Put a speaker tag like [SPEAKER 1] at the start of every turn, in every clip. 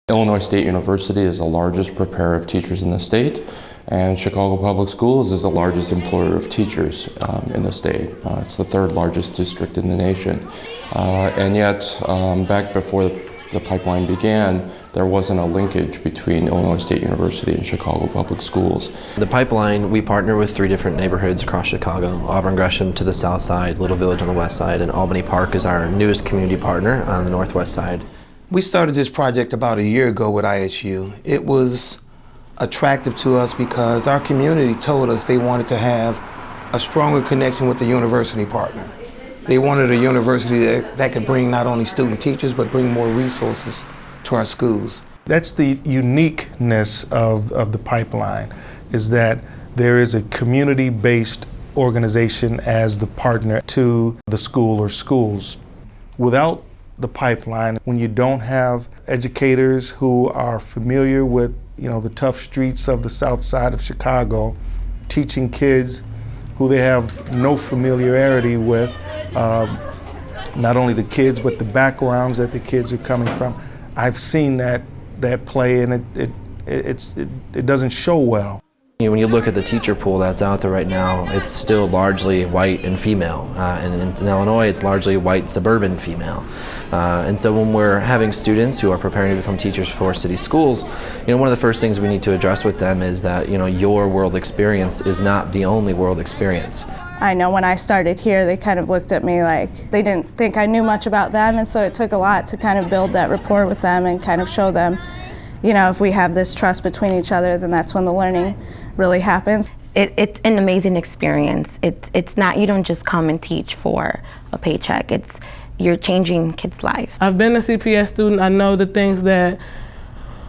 [SPEAKER 1] Illinois State University is the largest preparer of teachers in the state, and Chicago Public Schools is the largest employer of teachers in the state. It's the third largest district in the nation. And yet, back before the pipeline began, there wasn't a linkage between Illinois State University and Chicago Public Schools.
[SPEAKER 2] The pipeline, we partner with 3 different neighborhoods across Chicago. Auburn Gresham to the south side, Little Village on the west side, and Albany Park is our newest community partner on the northwest side.
[SPEAKER 3] We started this project about a year ago with ISU. It was attractive to us because our community told us they wanted to have a stronger connection with the university partner. They wanted a university that could bring not only student teachers, but bring more resources to our schools.
[SPEAKER 4] That's the uniqueness of the pipeline, is that there is a community-based organization as the partner to the school or schools. Without the pipeline, when you don't have educators who are familiar with the tough streets of the south side of Chicago, teaching kids who they have no familiarity with, not only the kids but the backgrounds that the kids are coming from. I've seen that play, and it doesn't show well.
[SPEAKER 2] When you look at the teacher pool that's out there right now, it's still largely white and female. And in Illinois, it's largely white suburban female. And so when we're having students who are preparing to become teachers for city schools, one of the first things we need to address with them is that your world experience is not the only world experience.
[SPEAKER 5] I know when I started here, they kind of looked at me like they didn't think I knew much about them, and so it took a lot to kind of build that rapport with them and kind of show them, if we have this trust between each other, then that's when the learning really happens.
[SPEAKER 6] It's an amazing experience. It's not, you don't just come and teach for a paycheck. You're changing kids' lives.
[SPEAKER 7] I've been a CPS student. I know the things that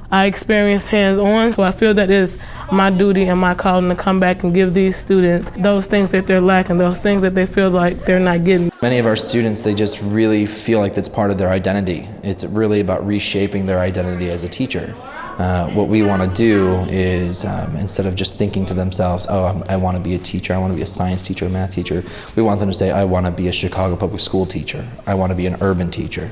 [SPEAKER 7] I experienced hands-on, so I feel that it's my duty and my calling to come back and give these students those things that they're lacking, those things that they feel like they're not getting.
[SPEAKER 2] Many of our students, they just really feel like that's part of their identity. It's really about reshaping their identity as a teacher. What we want to do is, instead of just thinking to themselves, oh, I want to be a teacher, I want to be a science teacher, a math teacher, we want them to say, I want to be a Chicago public school teacher. I want to be an urban teacher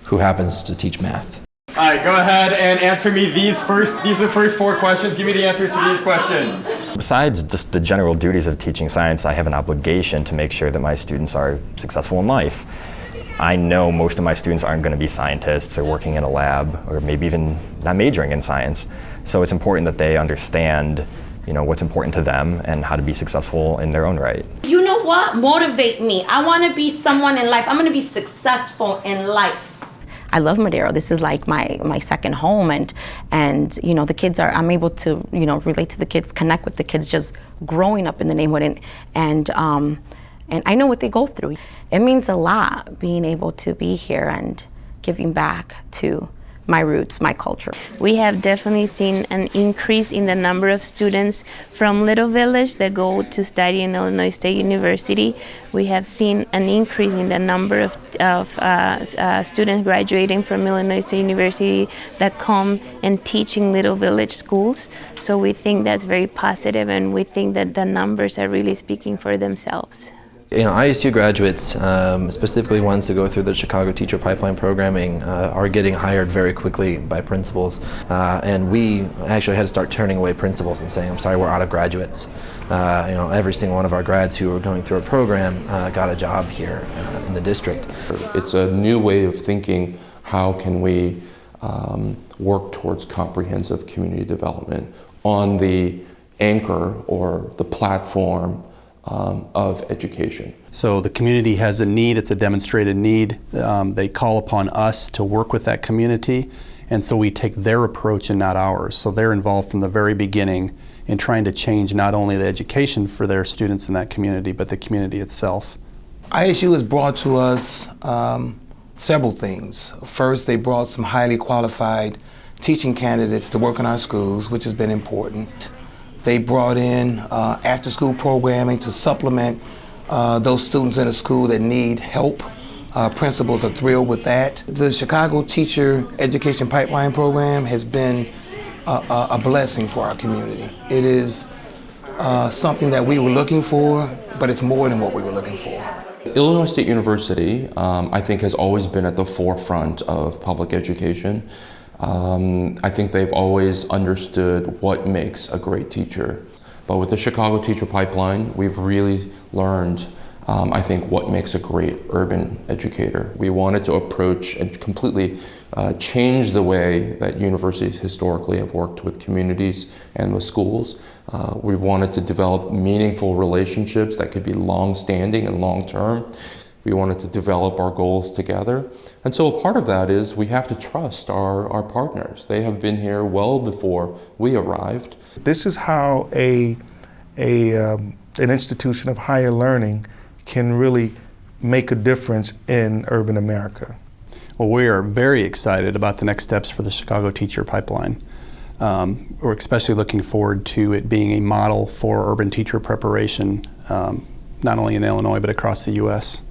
[SPEAKER 2] who happens to teach math.
[SPEAKER 8] All right, go ahead and answer me these are the first 4 questions. Give me the answers to these questions.
[SPEAKER 9] Besides just the general duties of teaching science, I have an obligation to make sure that my students are successful in life. I know most of my students aren't going to be scientists or working in a lab or maybe even not majoring in science. So it's important that they understand, what's important to them and how to be successful in their own right.
[SPEAKER 10] You know what? Motivate me. I want to be someone in life. I'm going to be successful in life.
[SPEAKER 6] I love Madero. This is like my second home, and the kids I'm able to relate to the kids, connect with the kids just growing up in the neighborhood, and I know what they go through. It means a lot being able to be here and giving back to my roots, my culture.
[SPEAKER 11] We have definitely seen an increase in the number of students from Little Village that go to study in Illinois State University. We have seen an increase in the number of students graduating from Illinois State University that come and teach in Little Village schools. So we think that's very positive, and we think that the numbers are really speaking for themselves.
[SPEAKER 2] ISU graduates, specifically ones who go through the Chicago Teacher Pipeline programming, are getting hired very quickly by principals. And we actually had to start turning away principals and saying, I'm sorry, we're out of graduates. Every single one of our grads who were going through a program got a job here in the district.
[SPEAKER 1] It's a new way of thinking, how can we work towards comprehensive community development on the anchor or the platform of education.
[SPEAKER 12] So the community has a need, it's a demonstrated need. They call upon us to work with that community, and so we take their approach and not ours. So they're involved from the very beginning in trying to change not only the education for their students in that community, but the community itself.
[SPEAKER 3] ISU has brought to us several things. First, they brought some highly qualified teaching candidates to work in our schools, which has been important. They brought in after-school programming to supplement those students in a school that need help. Principals are thrilled with that. The Chicago Teacher Education Pipeline Program has been a blessing for our community. It is something that we were looking for, but it's more than what we were looking for.
[SPEAKER 1] Illinois State University, I think, has always been at the forefront of public education. I think they've always understood what makes a great teacher. But with the Chicago Teacher Pipeline, we've really learned, I think, what makes a great urban educator. We wanted to approach and completely change the way that universities historically have worked with communities and with schools. We wanted to develop meaningful relationships that could be long-standing and long-term. We wanted to develop our goals together. And so a part of that is we have to trust our partners. They have been here well before we arrived.
[SPEAKER 4] This is how an institution of higher learning can really make a difference in urban America.
[SPEAKER 12] Well, we are very excited about the next steps for the Chicago Teacher Pipeline. We're especially looking forward to it being a model for urban teacher preparation, not only in Illinois, but across the U.S.